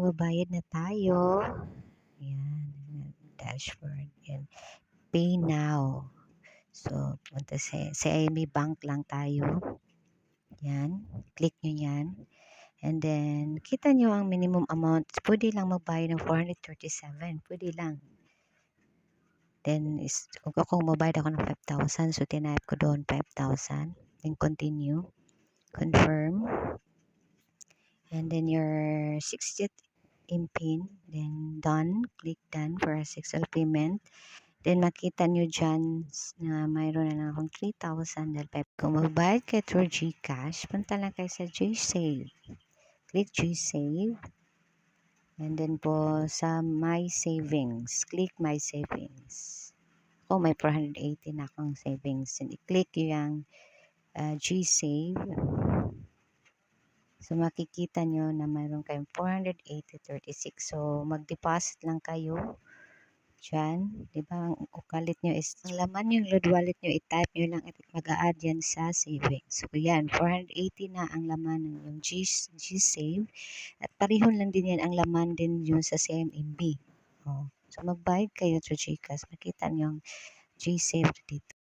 magbabayad na tayo. Ayan, dashboard. Ayan, pay now. So, punta sa IMA Bank lang tayo. Yan, click nyo yan. And then, kita nyo ang minimum amount. Pwede lang magbayad ng 437. Pwede lang. Then, kung mabayad ako ng 5,000, so tinayip ko doon 5,000. Then, continue. Confirm. And then, your 60th PIN. Then, done. Click done for a successful payment. Then, makita nyo dyan na mayroon na akong 3,000 dahil 5. Kung magbayad kayo through GCash, punta lang kayo sa GSave. Click GSave. And then po sa My Savings, click My Savings. May 480 na akong savings. And i-click yung GSave. So, makikita nyo na mayroon kayong 480.36. So, mag-deposit lang kayo dyan. Diba? Ang ukalit nyo is, ang laman yung load wallet nyo, i-type nyo lang at mag-a-add yan sa savings. So, yan. 480 na ang laman ng yung GSave. At parehon lang din yan ang laman din yun sa CMMB. So, magbayad kayo through GCash. Makita nyo yung GSave dito.